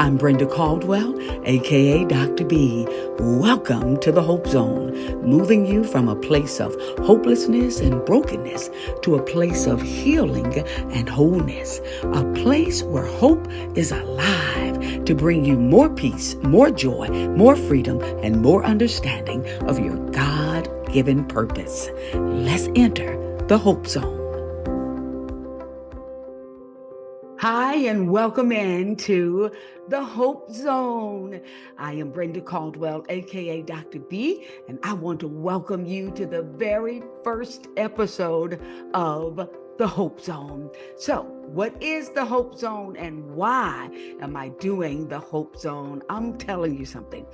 I'm Brenda Caldwell, aka Dr. B. Welcome to the Hope Zone, moving you from a place of hopelessness and brokenness to a place of healing and wholeness, a place where hope is alive to bring you more peace, more joy, more freedom, and more understanding of your God-given purpose. Let's enter the Hope Zone. Hi, and welcome into the Hope Zone. I am Brenda Caldwell, aka Dr. B, and I want to welcome you to the very first episode of the Hope Zone. So, what is the Hope Zone and why am I doing the Hope Zone? I'm telling you something.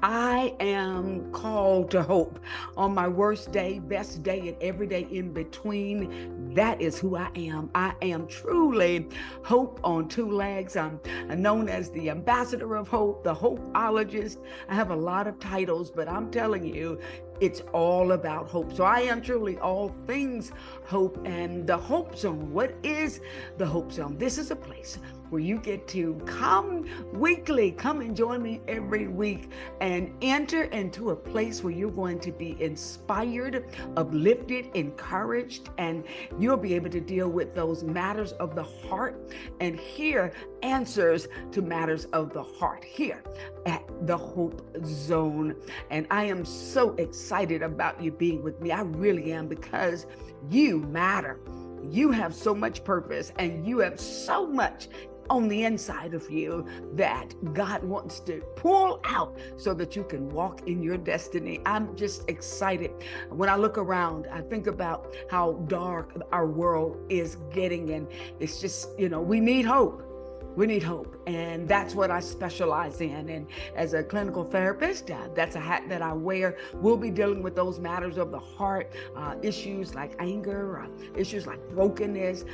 I am called to hope on my worst day, best day, and every day in between. That is who I am. I am truly hope on two legs. I'm known as the ambassador of hope, the hopeologist. I have a lot of titles, but I'm telling you, it's all about hope. So I am truly all things hope. And the Hope Zone, what is the Hope Zone? This is a place where you get to come weekly, come and join me every week and enter into a place where you're going to be inspired, uplifted, encouraged, and you'll be able to deal with those matters of the heart and hear answers to matters of the heart here at the Hope Zone. And I am so excited about you being with me. I really am, because you matter. You have so much purpose and you have so much on the inside of you that God wants to pull out so that you can walk in your destiny. I'm just excited. When I look around, I think about how dark our world is getting, and it's just, we need hope. We need hope, and that's what I specialize in. And as a clinical therapist, that's a hat that I wear. We'll be dealing with those matters of the heart, issues like anger, issues like brokenness,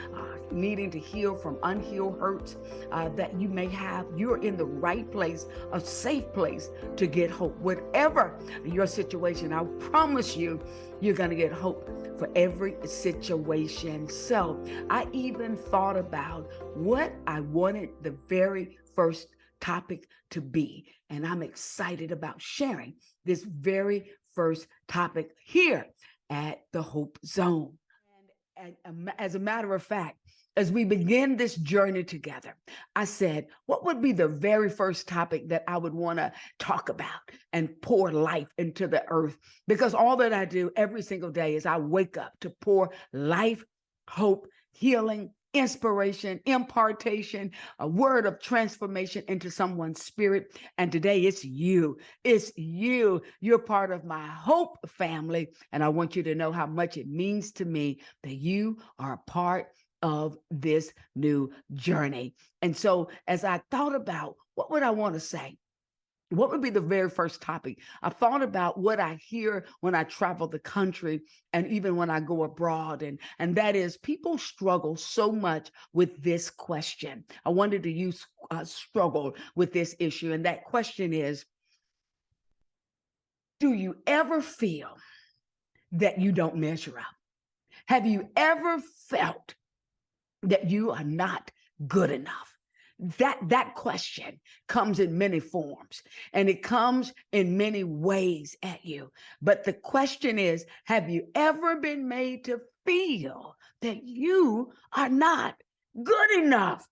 needing to heal from unhealed hurts that you may have. You're in the right place, a safe place to get hope. Whatever your situation, I promise you, you're going to get hope for every situation. So I even thought about what I wanted the very first topic to be. And I'm excited about sharing this very first topic here at the Hope Zone. And as a matter of fact, as we begin this journey together, I said, what would be the very first topic that I would want to talk about and pour life into the earth? Because all that I do every single day is I wake up to pour life, hope, healing, inspiration, impartation, a word of transformation into someone's spirit. And today it's you. It's you. You're part of my hope family. And I want you to know how much it means to me that you are a part of this new journey. And so as I thought about what would I want to say, what would be the very first topic, I thought about what I hear when I travel the country and even when I go abroad. And that is, people struggle so much with this question. I wanted to use struggle with this issue. And that question is, do you ever feel that you don't measure up? Have you ever felt that you are not good enough? That question comes in many forms, and it comes in many ways at you. But the question is, have you ever been made to feel that you are not good enough?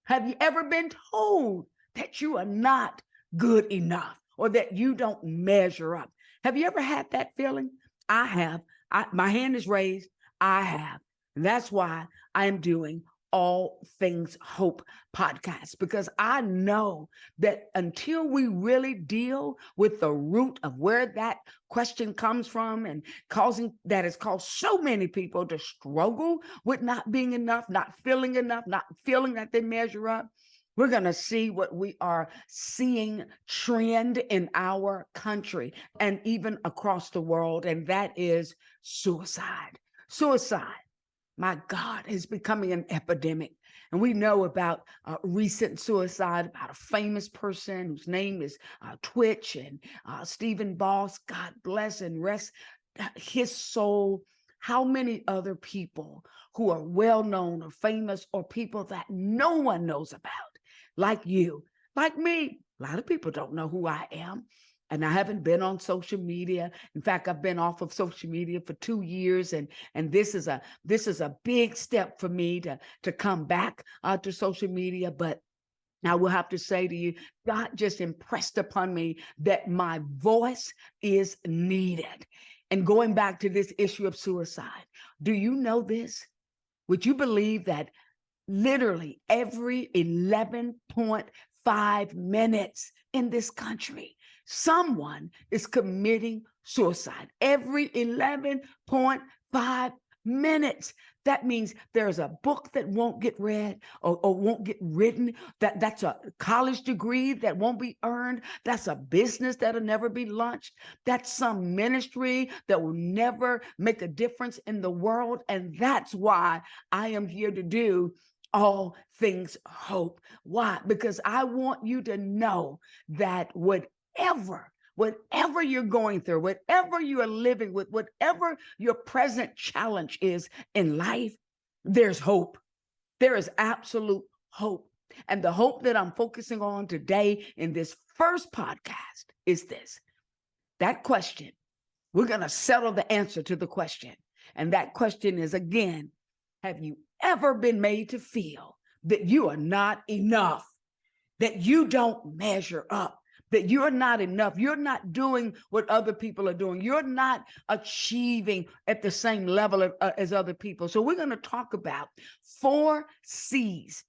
Have you ever been told that you are not good enough or that you don't measure up? Have you ever had that feeling? I have. My hand is raised. I have. And that's why I am doing All Things Hope podcast, because I know that until we really deal with the root of where that question comes from and that has caused so many people to struggle with not being enough, not feeling that they measure up, we're going to see what we are seeing trend in our country and even across the world, and that is suicide. Suicide, my God, is becoming an epidemic. And we know about recent suicide, about a famous person whose name is Twitch, and Stephen Boss, God bless and rest his soul. How many other people who are well known or famous or people that no one knows about, like you, like me. A lot of people don't know who I am. And I haven't been on social media. In fact, I've been off of social media for 2 years, and this is a big step for me to come back to social media. But I will have to say to you, God just impressed upon me that my voice is needed. And going back to this issue of suicide, do you know this? Would you believe that literally every 11.5 minutes in this country, someone is committing suicide? Every 11.5 minutes. That means there's a book that won't get read or won't get written. That's a college degree that won't be earned. That's a business that'll never be launched. That's some ministry that will never make a difference in the world. And that's why I am here to do all things hope. Why? Because I want you to know that whatever you're going through, whatever you are living with, whatever your present challenge is in life, there's hope. There is absolute hope. And the hope that I'm focusing on today in this first podcast is this. That question, we're going to settle the answer to the question. And that question is, again, have you ever been made to feel that you are not enough, that you don't measure up, that you're not enough, you're not doing what other people are doing, you're not achieving at the same level as other people? So we're going to talk about 4 C's.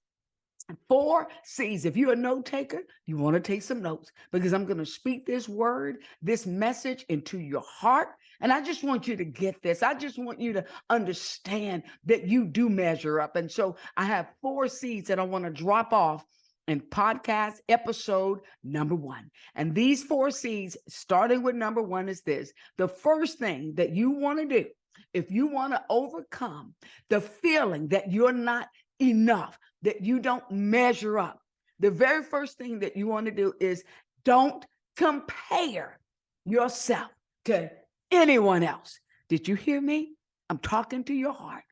4 C's. If you're a note taker, you want to take some notes, because I'm going to speak this word, this message into your heart. And I just want you to get this. I just want you to understand that you do measure up. And so I have 4 C's that I want to drop off in podcast episode number 1. And these 4 C's, starting with number 1, is this. The first thing that you want to do, if you want to overcome the feeling that you're not enough, that you don't measure up, the very first thing that you want to do is don't compare yourself to anyone else. Did you hear me? I'm talking to your heart.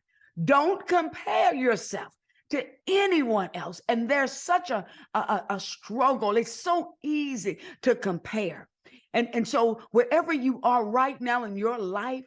Don't compare yourself to anyone else. And there's such a struggle. It's so easy to compare. And so wherever you are right now in your life,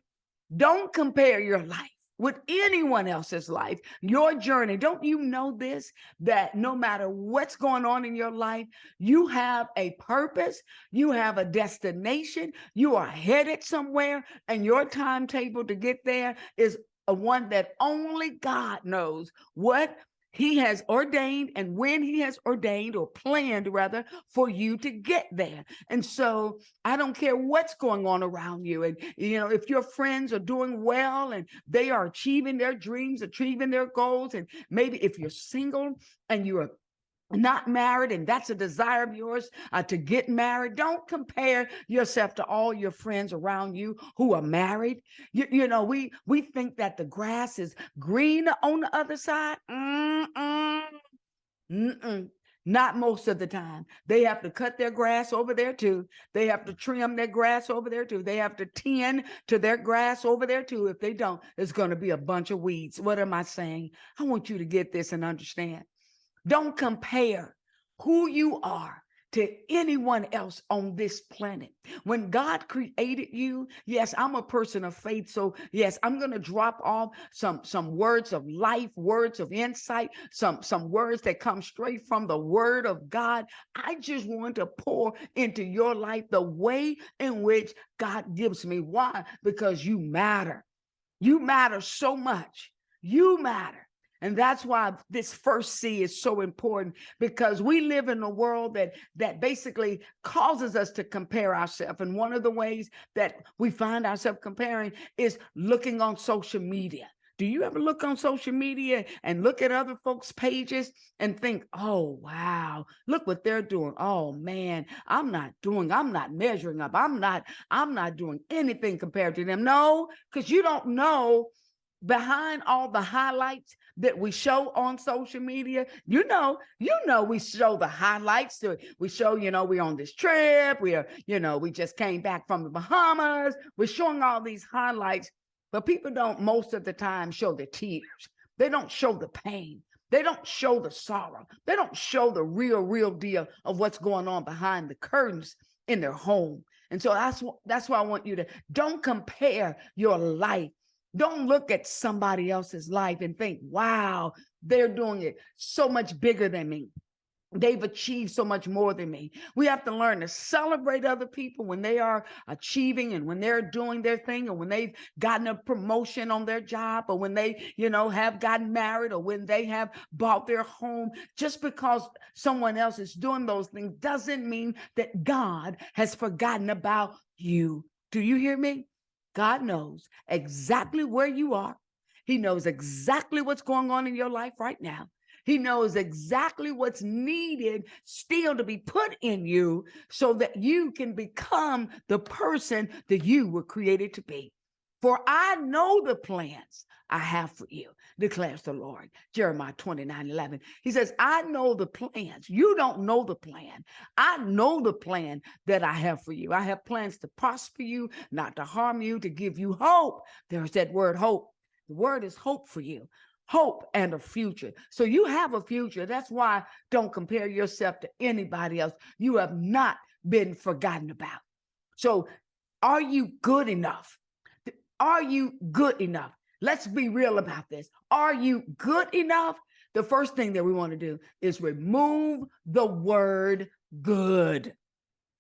don't compare your life with anyone else's life, your journey. Don't you know this, that no matter what's going on in your life, you have a purpose, you have a destination, you are headed somewhere, and your timetable to get there is a one that only God knows what He has ordained and when He has ordained, or planned rather, for you to get there. And so I don't care what's going on around you. And, if your friends are doing well and they are achieving their dreams, achieving their goals, and maybe if you're single and you're not married and that's a desire of yours to get married, don't compare yourself to all your friends around you who are married. We think that the grass is green on the other side. Not most of the time. They have to cut their grass over there too. They have to trim their grass over there too. They have to tend to their grass over there too. If they don't, it's going to be a bunch of weeds. What am I saying? I want you to get this and understand. Don't compare who you are to anyone else on this planet. When God created you, yes, I'm a person of faith. So yes, I'm going to drop off some words of life, words of insight, some words that come straight from the word of God. I just want to pour into your life the way in which God gives me. Why? Because you matter. You matter so much. You matter. And that's why this first C is so important, because we live in a world that basically causes us to compare ourselves. And one of the ways that we find ourselves comparing is looking on social media. Do you ever look on social media and look at other folks' pages and think, oh, wow, look what they're doing. Oh, man, I'm not measuring up. I'm not doing anything compared to them. No, because you don't know behind all the highlights that we show on social media. We show the highlights. We show, we're on this trip. We just came back from the Bahamas. We're showing all these highlights, but people don't most of the time show the tears. They don't show the pain. They don't show the sorrow. They don't show the real deal of what's going on behind the curtains in their home. And so that's why I want you to don't compare your life. Don't look at somebody else's life and think, wow, they're doing it so much bigger than me. They've achieved so much more than me. We have to learn to celebrate other people when they are achieving and when they're doing their thing, or when they've gotten a promotion on their job, or when they, have gotten married, or when they have bought their home. Just because someone else is doing those things doesn't mean that God has forgotten about you. Do you hear me? God knows exactly where you are. He knows exactly what's going on in your life right now. He knows exactly what's needed still to be put in you so that you can become the person that you were created to be. For I know the plans I have for you, declares the Lord. Jeremiah 29:11. He says, I know the plans. You don't know the plan. I know the plan that I have for you. I have plans to prosper you, not to harm you, to give you hope. There's that word hope. The word is hope for you. Hope and a future. So you have a future. That's why don't compare yourself to anybody else. You have not been forgotten about. So are you good enough? Are you good enough? Let's be real about this. Are you good enough? The first thing that we want to do is remove the word good.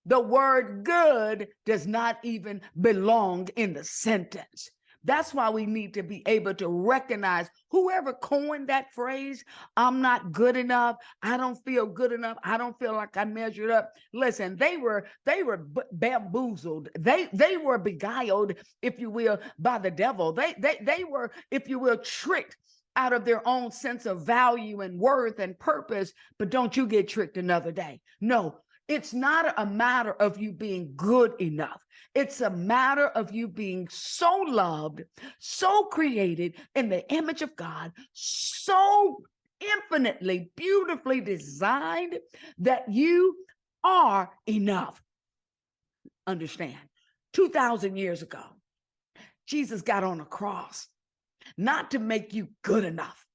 The word good does not even belong in the sentence. That's why we need to be able to recognize whoever coined that phrase, I'm not good enough. I don't feel good enough. I don't feel like I measured up. Listen, they were bamboozled. They were beguiled, if you will, by the devil. They were, if you will, tricked out of their own sense of value and worth and purpose. But don't you get tricked another day. No. It's not a matter of you being good enough. It's a matter of you being so loved, so created in the image of God, so infinitely, beautifully designed that you are enough. Understand, 2,000 years ago, Jesus got on a cross, not to make you good enough,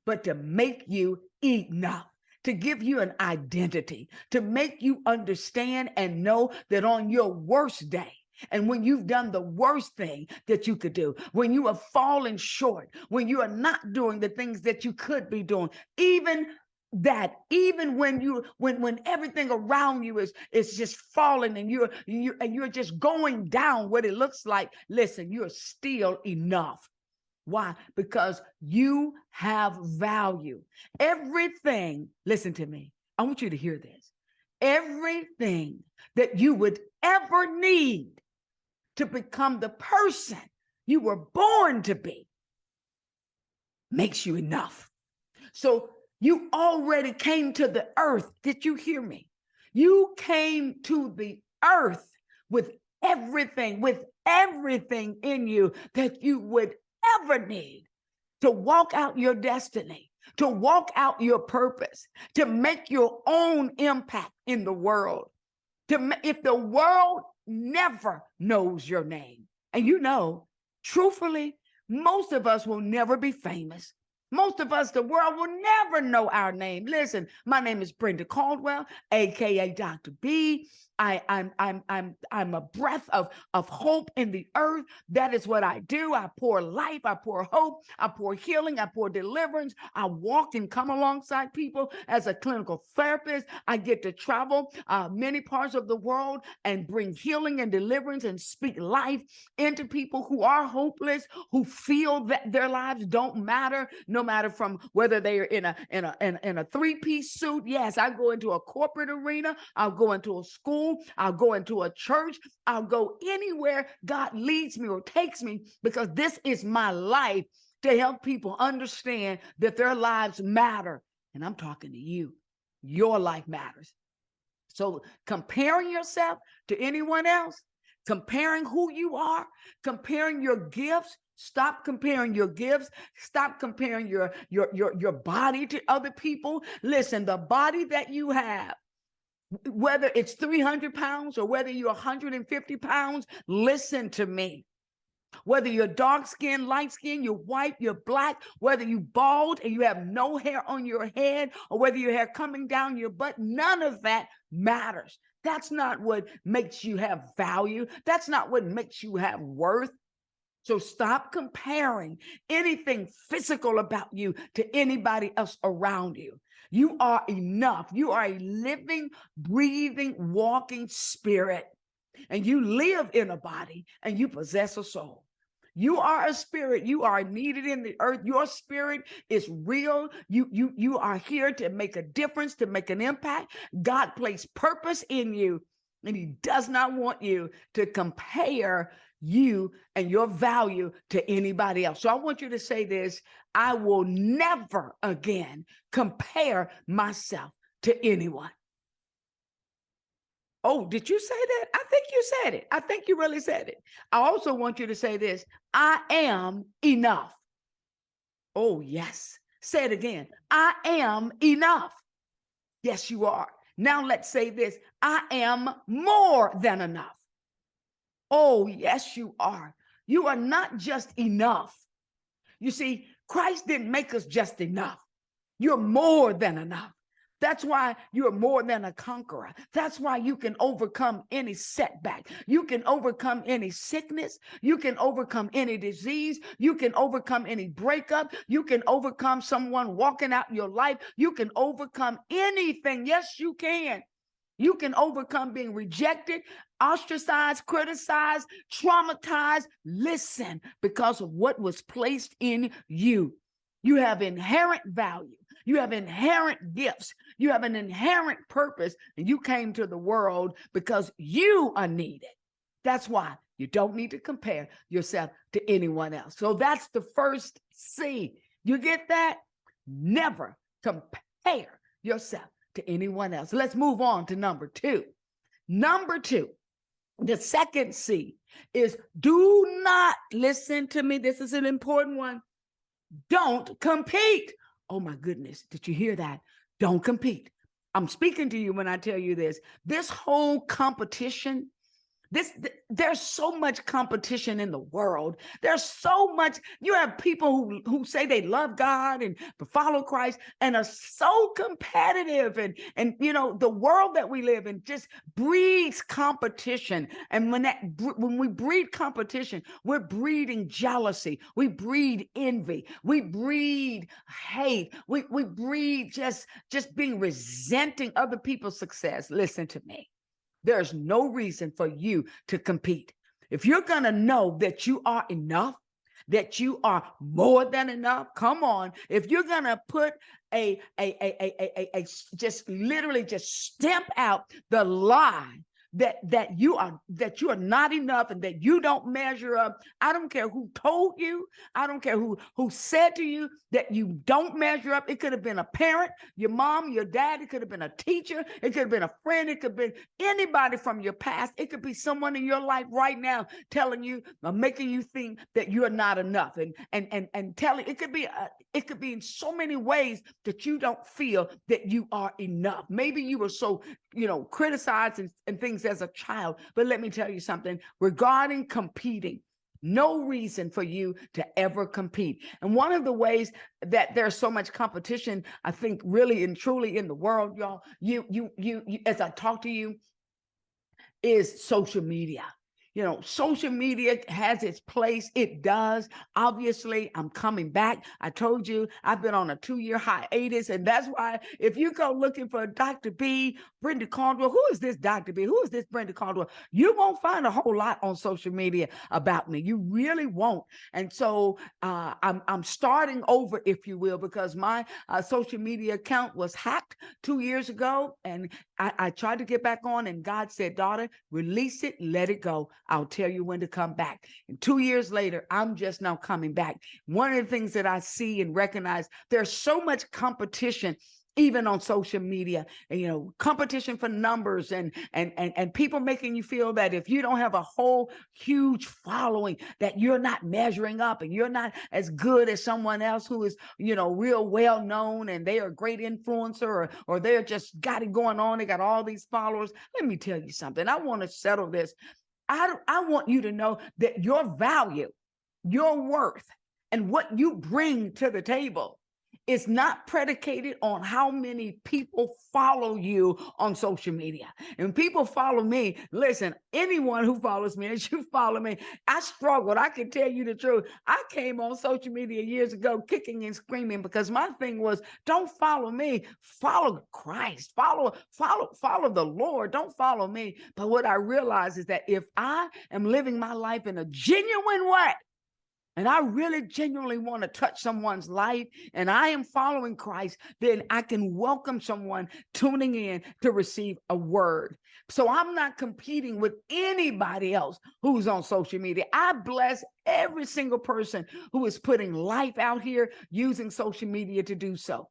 but to make you enough. To give you an identity, to make you understand and know that on your worst day, and when you've done the worst thing that you could do, when you have fallen short, when you are not doing the things that you could be doing, even when everything around you is just falling and you're just going down what it looks like, listen, you're still enough. Why? Because you have value. Everything, listen to me. I want you to hear this. Everything that you would ever need to become the person you were born to be makes you enough. So you already came to the earth. Did you hear me? You came to the earth with everything in you that you would ever need to walk out your destiny, to walk out your purpose, to make your own impact in the world. If the world never knows your name, and truthfully, most of us will never be famous. Most of us, the world will never know our name. Listen, my name is Brenda Caldwell, aka Dr. B. I'm a breath of hope in the earth. That is what I do. I pour life, I pour hope, I pour healing, I pour deliverance. I walk and come alongside people as a clinical therapist. I get to travel many parts of the world and bring healing and deliverance and speak life into people who are hopeless, who feel that their lives don't matter, no matter from whether they are in a three-piece suit. Yes, I go into a corporate arena. I'll go into a school. I'll go into a church. I'll go anywhere God leads me or takes me, because this is my life, to help people understand that their lives matter. And I'm talking to you. Your life matters. So comparing yourself to anyone else, comparing who you are, comparing your gifts, stop comparing your gifts. Stop comparing your body to other people. Listen, the body that you have, whether it's 300 pounds or whether you're 150 pounds, listen to me. Whether you're dark skinned, light skinned, you're white, you're black, whether you bald and you have no hair on your head, or whether your hair coming down your butt, none of that matters. That's not what makes you have value. That's not what makes you have worth. So stop comparing anything physical about you to anybody else around you. You are enough. You are a living, breathing, walking spirit, and you live in a body and you possess a soul. You are a spirit. You are needed in the earth. Your spirit is real. You are here to make a difference, to make an impact. God placed purpose in you, and he does not want you to compare you and your value to anybody else. So I want you to say this: I will never again compare myself to anyone. Oh, did you say that? I think you said it. I think you really said it. I also want you to say this: I am enough. Oh, yes. Say it again. I am enough. Yes, you are. Now let's say this: I am more than enough. Oh, yes, you are. You are not just enough. You see, Christ didn't make us just enough. You're more than enough. That's why you're more than a conqueror. That's why you can overcome any setback. You can overcome any sickness. You can overcome any disease. You can overcome any breakup. You can overcome someone walking out your life. You can overcome anything. Yes, you can. You can overcome being rejected, ostracized, criticized, traumatized. Listen, because of what was placed in you. You have inherent value. You have inherent gifts. You have an inherent purpose. And you came to the world because you are needed. That's why you don't need to compare yourself to anyone else. So that's the first C. You get that? Never compare yourself to anyone else. Let's move on to number two. Number two, the second C is do not, listen to me. This is an important one. Don't compete. Oh my goodness. Did you hear that? Don't compete. I'm speaking to you when I tell you this. This whole competition, there's so much competition in the world. There's so much. You have people who say they love God and follow Christ and are so competitive, and you know, the world that we live in just breeds competition. And when we breed competition, we're breeding jealousy, we breed envy, we breed hate, we breed just being resenting other people's success. Listen to me. There's no reason for you to compete. If you're going to know that you are enough, that you are more than enough, come on. If you're going to put just literally just stamp out the lie that you are not enough and that you don't measure up. I don't care who told you. I don't care who said to you that you don't measure up. It could have been a parent, your mom, your dad. It could have been a teacher. It could have been a friend. It could have been anybody from your past. It could be someone in your life right now telling you or making you think that you're not enough, and telling it could be in so many ways that you don't feel that you are enough. Maybe you were so criticized and things as a child. But let me tell you something regarding competing. No reason for you to ever compete. And one of the ways that there's so much competition, I think, really and truly in the world, y'all, you as I talk to you, is social media. Social media has its place. It does. Obviously, I'm coming back. I told you I've been on a 2-year hiatus. And that's why if you go looking for Dr. B, Brenda Caldwell, who is this Dr. B? Who is this Brenda Caldwell? You won't find a whole lot on social media about me. You really won't. And so I'm starting over, if you will, because my social media account was hacked 2 years ago. And I tried to get back on, and God said, daughter, release it, let it go. I'll tell you when to come back. And 2 years later, I'm just now coming back. One of the things that I see and recognize, there's so much competition, even on social media, and, competition for numbers and people making you feel that if you don't have a whole huge following, that you're not measuring up and you're not as good as someone else who is, real well known and they are a great influencer, or they're just got it going on. They got all these followers. Let me tell you something. I want to settle this. I want you to know that your value your worth and what you bring to the table is not predicated on how many people follow you on social media. And people follow me. Listen, anyone who follows me, as you follow me, I struggled. I can tell you the truth. I came on social media years ago kicking and screaming because my thing was, don't follow me, follow Christ, follow the Lord. Don't follow me. But what I realized is that if I am living my life in a genuine way, and I really genuinely want to touch someone's life, and I am following Christ, then I can welcome someone tuning in to receive a word. So I'm not competing with anybody else who's on social media. I bless every single person who is putting life out here using social media to do so.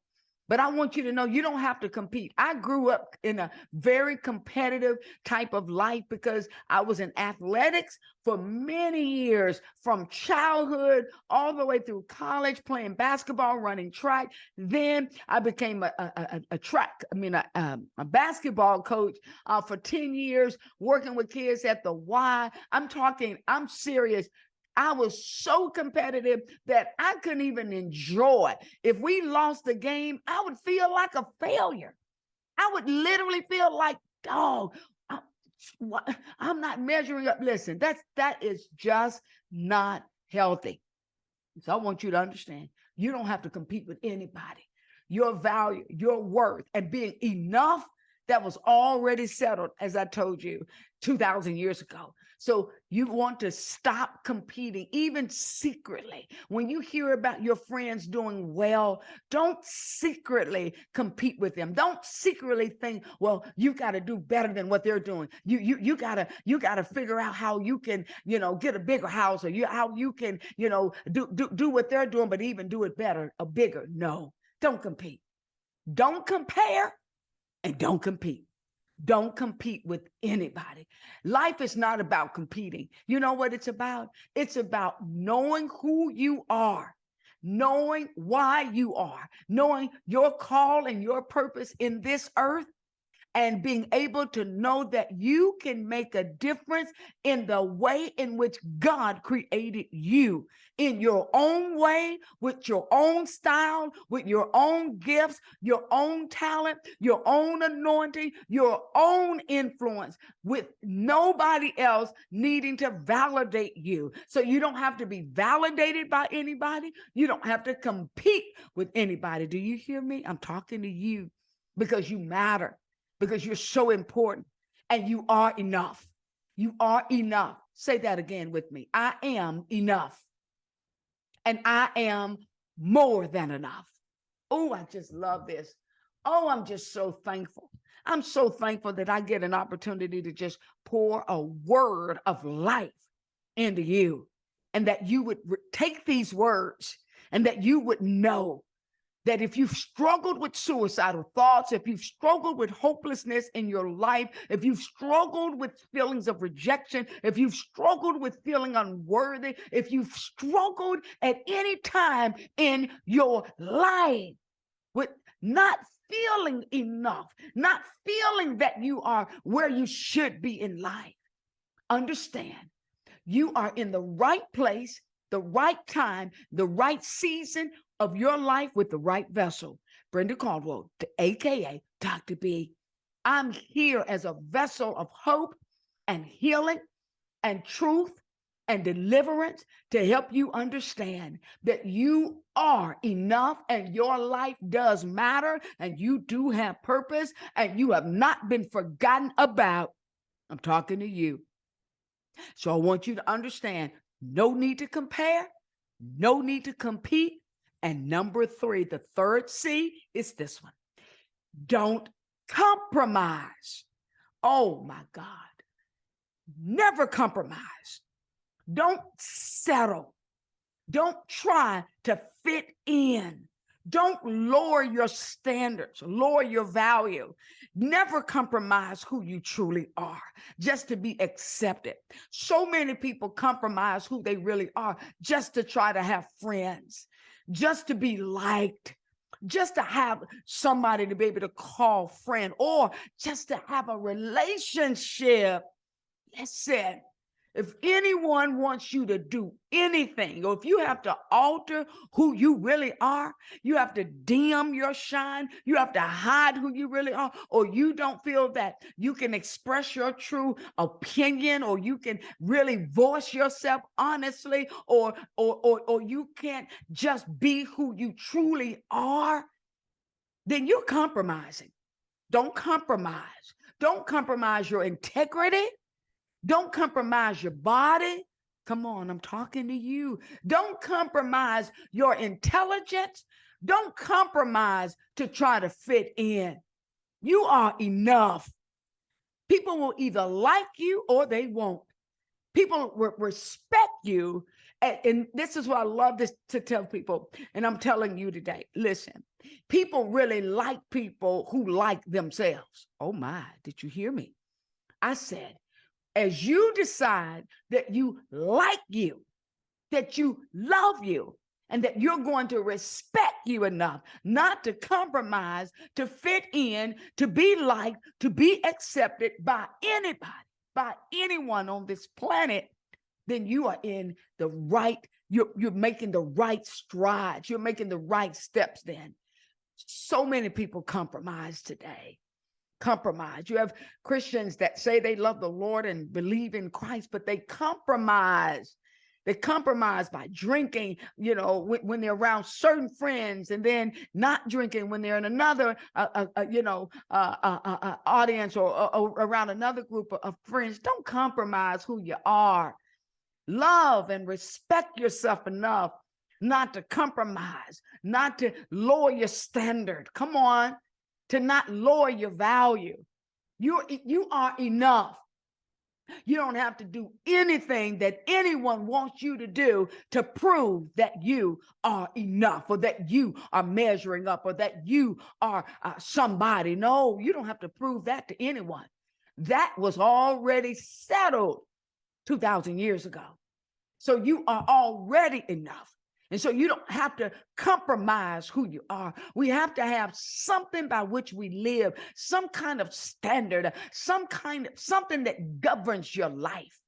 But I want you to know you don't have to compete. I grew up in a very competitive type of life because I was in athletics for many years, from childhood all the way through college, playing basketball, running track. Then I became a basketball coach for 10 years, working with kids at the Y. I'm serious. I was so competitive that I couldn't even enjoy. If we lost the game, I would feel like a failure. I would literally feel like, dog, I'm not measuring up. Listen, that is just not healthy. So I want you to understand, you don't have to compete with anybody. Your value, your worth, and being enough, that was already settled, as I told you, 2,000 years ago. So you want to stop competing, even secretly. When you hear about your friends doing well, don't secretly compete with them. Don't secretly think, well, you got to do better than what they're doing. You gotta figure out how you can, get a bigger house, or how you can, do what they're doing, but even do it better or bigger. No, don't compete. Don't compare, and don't compete. Don't compete with anybody. Life is not about competing. You know what it's about? It's about knowing who you are, knowing why you are, knowing your call and your purpose in this earth, and being able to know that you can make a difference in the way in which God created you, in your own way, with your own style, with your own gifts, your own talent, your own anointing, your own influence, with nobody else needing to validate you. So you don't have to be validated by anybody. You don't have to compete with anybody. Do you hear me? I'm talking to you because you matter, because you're so important, and you are enough. You are enough. Say that again with me. I am enough, and I am more than enough. Oh, I just love this. Oh, I'm just so thankful. I'm so thankful that I get an opportunity to just pour a word of life into you, and that you would take these words, and that you would know that if you've struggled with suicidal thoughts, if you've struggled with hopelessness in your life, if you've struggled with feelings of rejection, if you've struggled with feeling unworthy, if you've struggled at any time in your life with not feeling enough, not feeling that you are where you should be in life, understand you are in the right place, the right time, the right season of your life with the right vessel. Brenda Caldwell, aka Dr. B. I'm here as a vessel of hope and healing and truth and deliverance to help you understand that you are enough, and your life does matter, and you do have purpose, and you have not been forgotten about. I'm talking to you. So I want you to understand, no need to compare, no need to compete. And number 3, the third C is this one. Don't compromise. Oh my God. Never compromise. Don't settle. Don't try to fit in. Don't lower your standards, lower your value. Never compromise who you truly are just to be accepted. So many people compromise who they really are just to try to have friends, just to be liked, just to have somebody to be able to call friend, or just to have a relationship. Listen, If anyone wants you to do anything, or if you have to alter who you really are, you have to dim your shine, you have to hide who you really are, or you don't feel that you can express your true opinion, or you can really voice yourself honestly, or you can't just be who you truly are, then you're compromising. Don't compromise. Don't compromise your integrity. Don't compromise your body. Come on, I'm talking to you. Don't compromise your intelligence. Don't compromise to try to fit in. You are enough. People will either like you or they won't. People will respect you. And this is what I love this to tell people. And I'm telling you today, listen, people really like people who like themselves. Oh my, did you hear me? I said, as you decide that you like you, that you love you, and that you're going to respect you enough not to compromise, to fit in, to be liked, to be accepted by anybody, by anyone on this planet, then you are in the right, you're making the right strides. You're making the right steps then. So many people compromise today. Compromise. You have Christians that say they love the Lord and believe in Christ, but they compromise. They compromise by drinking, when they're around certain friends, and then not drinking when they're in another, audience or around another group of friends. Don't compromise who you are. Love and respect yourself enough not to compromise, not to lower your standard. Come on. To not lower your value. You are enough. You don't have to do anything that anyone wants you to do to prove that you are enough, or that you are measuring up, or that you are somebody. No, you don't have to prove that to anyone. That was already settled 2,000 years ago. So you are already enough. And so you don't have to compromise who you are. We have to have something by which we live, some kind of standard, something that governs your life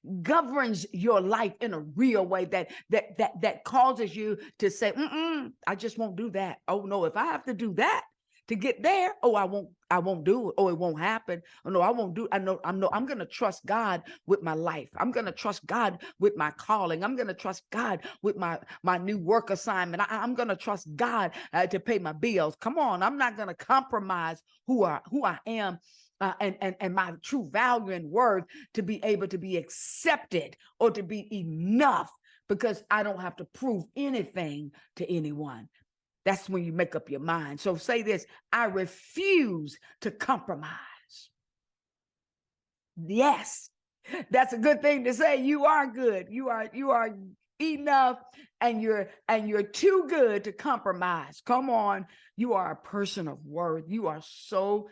in a real way, that causes you to say, I just won't do that. Oh no, if I have to do that to get there, I won't do it, or it won't happen. Oh no, I won't do. I'm going to trust God with my life. I'm going to trust God with my calling. I'm going to trust God with my new work assignment. I'm going to trust God to pay my bills. Come on, I'm not going to compromise who I am. And my true value and worth to be able to be accepted or to be enough, because I don't have to prove anything to anyone. That's when you make up your mind. So say this: I refuse to compromise. Yes, that's a good thing to say. You are good. You are enough, and you're too good to compromise. Come on. You are a person of worth. You are so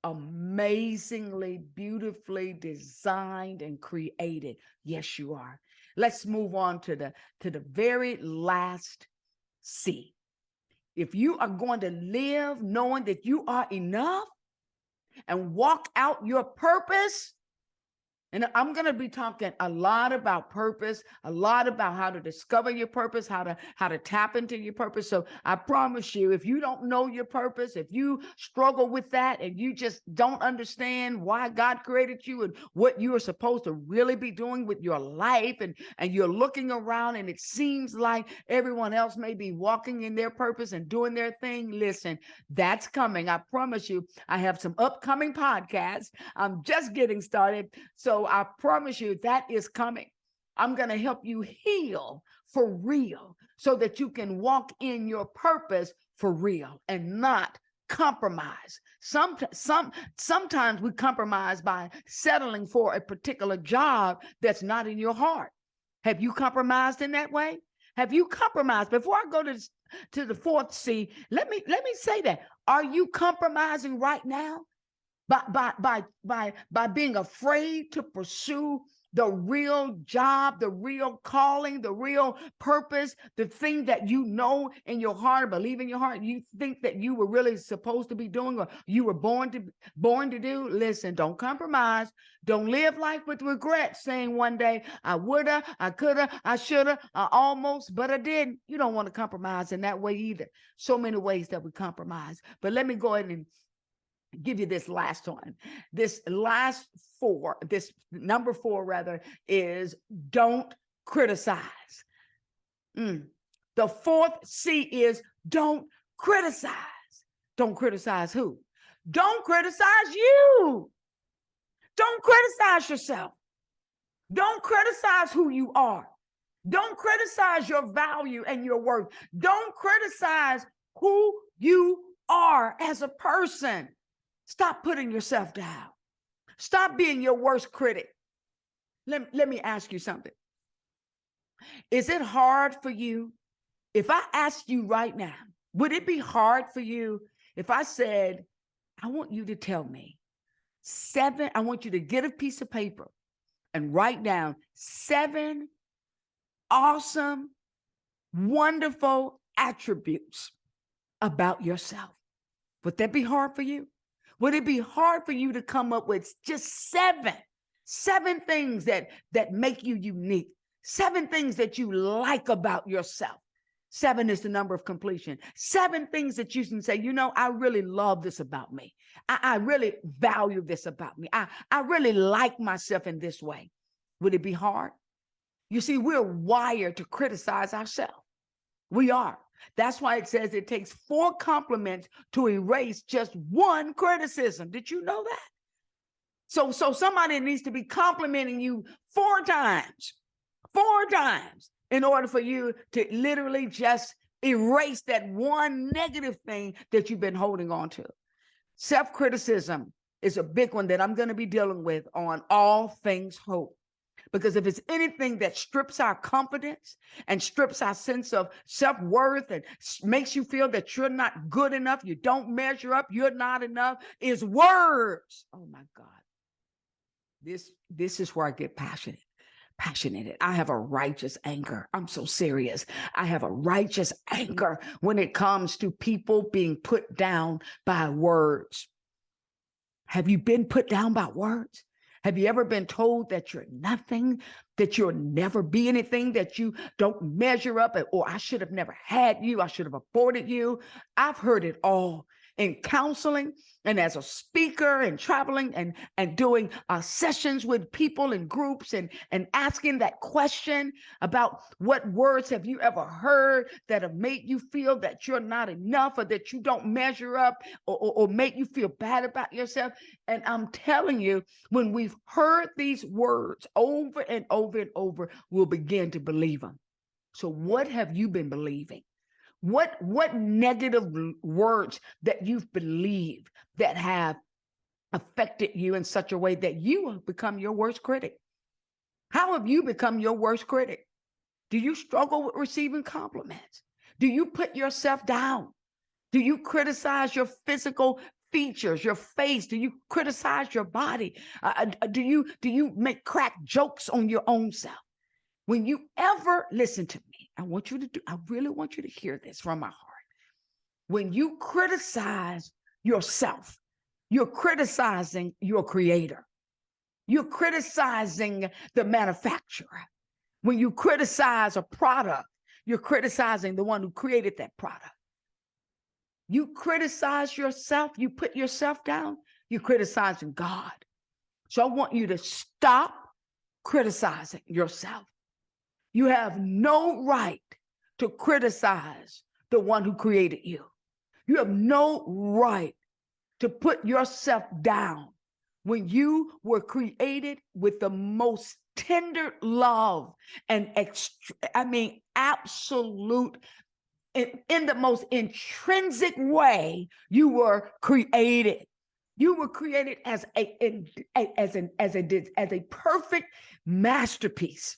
amazingly, beautifully designed and created. Yes, you are. Let's move on to the very last C. If you are going to live knowing that you are enough and walk out your purpose, and I'm going to be talking a lot about purpose, a lot about how to discover your purpose, how to tap into your purpose. So I promise you, if you don't know your purpose, if you struggle with that and you just don't understand why God created you and what you are supposed to really be doing with your life, and you're looking around and it seems like everyone else may be walking in their purpose and doing their thing, listen, that's coming. I promise you, I have some upcoming podcasts. I'm just getting started. So I promise you that is coming. I'm going to help you heal for real so that you can walk in your purpose for real and not compromise. Sometimes we compromise by settling for a particular job that's not in your heart. Have you compromised in that way? Have you compromised? Before I go to the fourth C, let me say that. Are you compromising right now? By being afraid to pursue the real job, the real calling, the real purpose, the thing that you know in your heart, believe in your heart, you think that you were really supposed to be doing or you were born to do, listen, don't compromise. Don't live life with regret, saying one day, I woulda, I coulda, I shoulda, I almost, but I didn't. You don't want to compromise in that way either. So many ways that we compromise. But let me go ahead and give you this last one. This last four, this number four rather, is don't criticize. The fourth C is don't criticize. Don't criticize who? Don't criticize you. Don't criticize yourself. Don't criticize who you are. Don't criticize your value and your worth. Don't criticize who you are as a person. Stop putting yourself down. Stop being your worst critic. Let me ask you something. Is it hard for you? If I asked you right now, would it be hard for you if I said, I want you to tell me I want you to get a piece of paper and write down 7 awesome, wonderful attributes about yourself? Would that be hard for you? Would it be hard for you to come up with just seven things that make you unique, 7 things that you like about yourself? 7 is the number of completion. 7 things that you can say, you know, I really love this about me. I really value this about me. I really like myself in this way. Would it be hard? You see, we're wired to criticize ourselves. We are. That's why it says it takes 4 compliments to erase just 1 criticism. Did you know that? So somebody needs to be complimenting you 4 times in order for you to literally just erase that 1 negative thing that you've been holding on to. Self-criticism is a big one that I'm going to be dealing with on All Things Hope. Because if it's anything that strips our confidence and strips our sense of self-worth and makes you feel that you're not good enough, you don't measure up, you're not enough, is words. Oh my God. This is where I get passionate. I have a righteous anger. I'm so serious. I have a righteous anger when it comes to people being put down by words. Have you been put down by words? Have you ever been told that you're nothing, that you'll never be anything, that you don't measure up, or I should have never had you, I should have aborted you? I've heard it all in counseling and as a speaker and traveling and doing sessions with people in groups and asking that question about what words have you ever heard that have made you feel that you're not enough or that you don't measure up or make you feel bad about yourself. And I'm telling you, when we've heard these words over and over and over, we'll begin to believe them. So what have you been believing? What negative words that you've believed that have affected you in such a way that you have become your worst critic? How have you become your worst critic? Do you struggle with receiving compliments? Do you put yourself down? Do you criticize your physical features, your face? Do you criticize your body? Do you make crack jokes on your own self? When you ever listen to me, I really want you to hear this from my heart. When you criticize yourself, you're criticizing your creator. You're criticizing the manufacturer. When you criticize a product, you're criticizing the one who created that product. You criticize yourself, you put yourself down, you're criticizing God. So I want you to stop criticizing yourself. You have no right to criticize the one who created you. You have no right to put yourself down when you were created with the most tender love and absolute, in the most intrinsic way you were created. You were created as a perfect masterpiece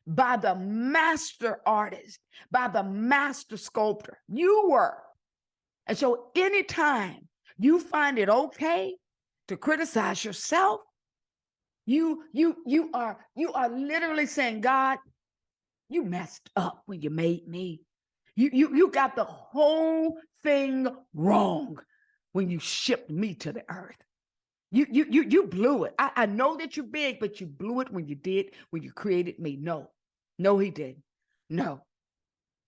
by the master artist, by the master sculptor. You were. And so anytime you find it okay to criticize yourself, You are literally saying, God, you messed up when you made me. You got the whole thing wrong when you shipped me to the earth. You blew it. I know that you're big, but you blew it when you created me. No, he did. No,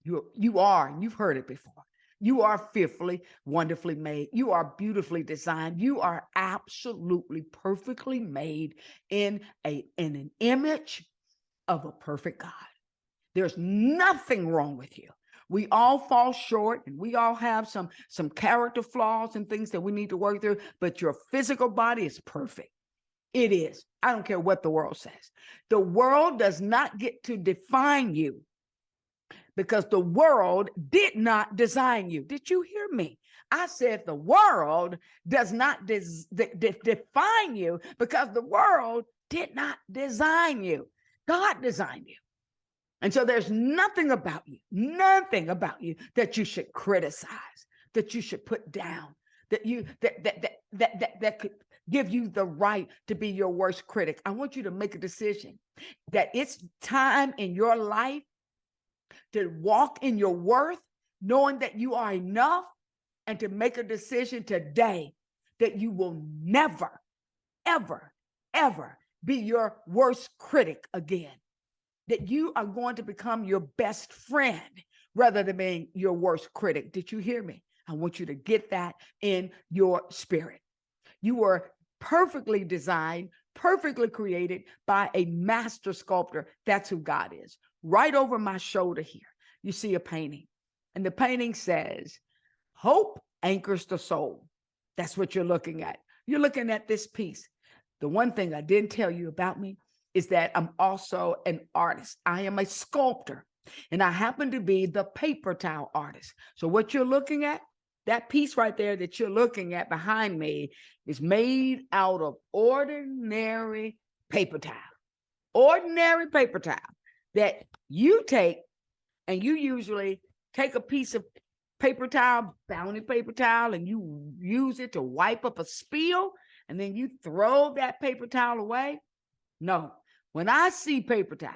you are, and you've heard it before. You are fearfully, wonderfully made. You are beautifully designed. You are absolutely perfectly made in an image of a perfect God. There's nothing wrong with you. We all fall short, and we all have some character flaws and things that we need to work through, but your physical body is perfect. It is. I don't care what the world says. The world does not get to define you because the world did not design you. Did you hear me? I said the world does not define you because the world did not design you. God designed you. And so there's nothing about you that you should criticize, that you should put down, that could give you the right to be your worst critic. I want you to make a decision that it's time in your life to walk in your worth, knowing that you are enough, and to make a decision today that you will never, ever, ever be your worst critic again. That you are going to become your best friend rather than being your worst critic. Did you hear me? I want you to get that in your spirit. You were perfectly designed, perfectly created by a master sculptor. That's who God is. Right over my shoulder here, you see a painting. And the painting says, hope anchors the soul. That's what you're looking at. You're looking at this piece. The one thing I didn't tell you about me is that I'm also an artist. I am a sculptor, and I happen to be the paper towel artist. So what you're looking at, that piece right there that you're looking at behind me, is made out of ordinary paper towel. Ordinary paper towel that you take, and you usually take a piece of paper towel, bounty paper towel, and you use it to wipe up a spill, and then you throw that paper towel away. No. When I see paper towel,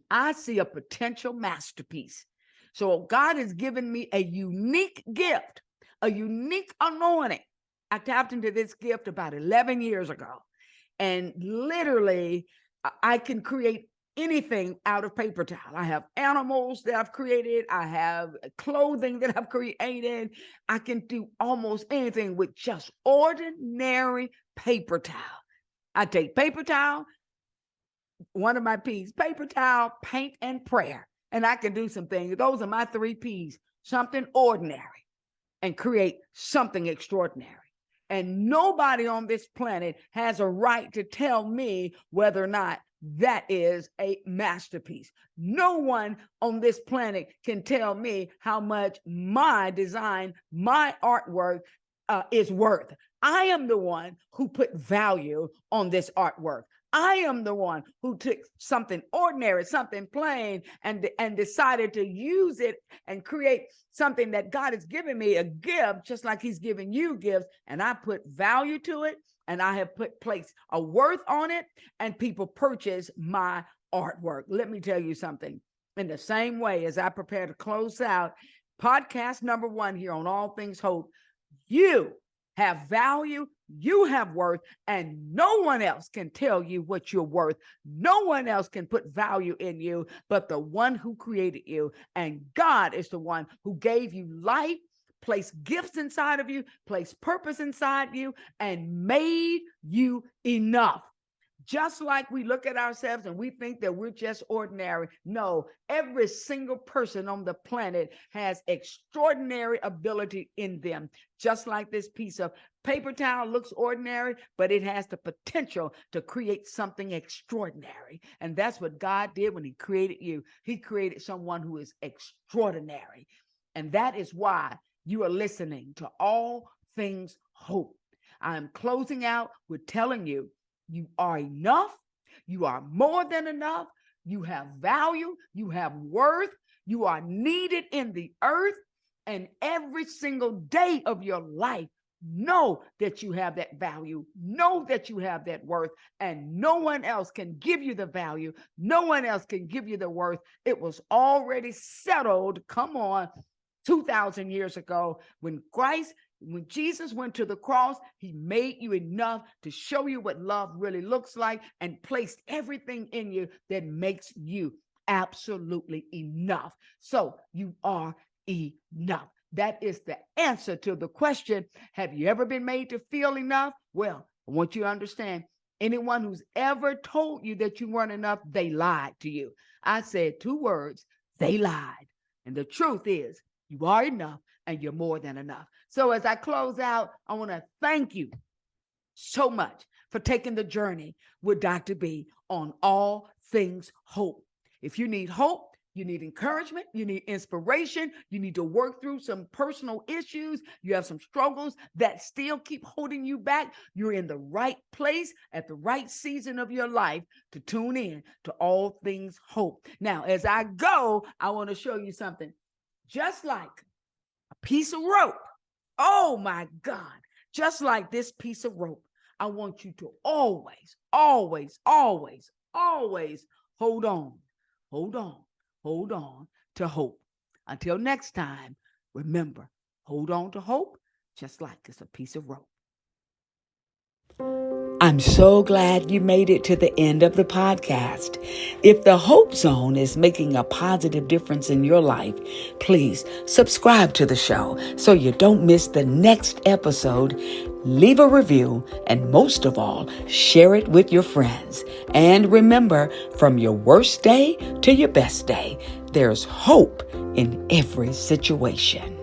I see a potential masterpiece. So God has given me a unique gift, a unique anointing. I tapped into this gift about 11 years ago. And literally, I can create anything out of paper towel. I have animals that I've created. I have clothing that I've created. I can do almost anything with just ordinary paper towel. I take paper towel, one of my P's, paper towel, paint, and prayer. And I can do some things. Those are my 3 P's, something ordinary and create something extraordinary. And nobody on this planet has a right to tell me whether or not that is a masterpiece. No one on this planet can tell me how much my design, my artwork is worth. I am the one who put value on this artwork. I am the one who took something ordinary, something plain, and decided to use it and create something that God has given me, a gift, just like he's given you gifts. And I put value to it, and I have placed a worth on it, and people purchase my artwork. Let me tell you something. In the same way as I prepare to close out podcast number 1 here on All Things Hope, you have value, you have worth, and no one else can tell you what you're worth. No one else can put value in you but the one who created you. And God is the one who gave you life, placed gifts inside of you, placed purpose inside you, and made you enough. Just like we look at ourselves and we think that we're just ordinary. No, every single person on the planet has extraordinary ability in them. Just like this piece of paper towel looks ordinary, but it has the potential to create something extraordinary. And that's what God did when he created you. He created someone who is extraordinary. And that is why you are listening to All Things Hope. I'm closing out with telling you, you are enough. You are more than enough. You have value. You have worth. You are needed in the earth. And every single day of your life, Know that you have that value. Know that you have that worth, and no one else can give you the value. No one else can give you the worth. It was already settled. Come on, 2,000 years ago when Jesus went to the cross, he made you enough to show you what love really looks like and placed everything in you that makes you absolutely enough. So you are enough. That is the answer to the question, have you ever been made to feel enough? Well, I want you to understand, anyone who's ever told you that you weren't enough, they lied to you. I said 2 words, they lied. And the truth is, you are enough and you're more than enough. So as I close out, I want to thank you so much for taking the journey with Dr. B on all things hope. If you need hope, you need encouragement, you need inspiration, you need to work through some personal issues, you have some struggles that still keep holding you back, you're in the right place at the right season of your life to tune in to all things hope. Now, as I go, I want to show you something. Just like a piece of rope, oh my God, just like this piece of rope, I want you to always, always, always, always hold on to hope. Until next time, remember, hold on to hope just like it's a piece of rope. I'm so glad you made it to the end of the podcast. If the Hope Zone is making a positive difference in your life, please subscribe to the show so you don't miss the next episode. Leave a review, and most of all, share it with your friends. And remember, from your worst day to your best day, there's hope in every situation.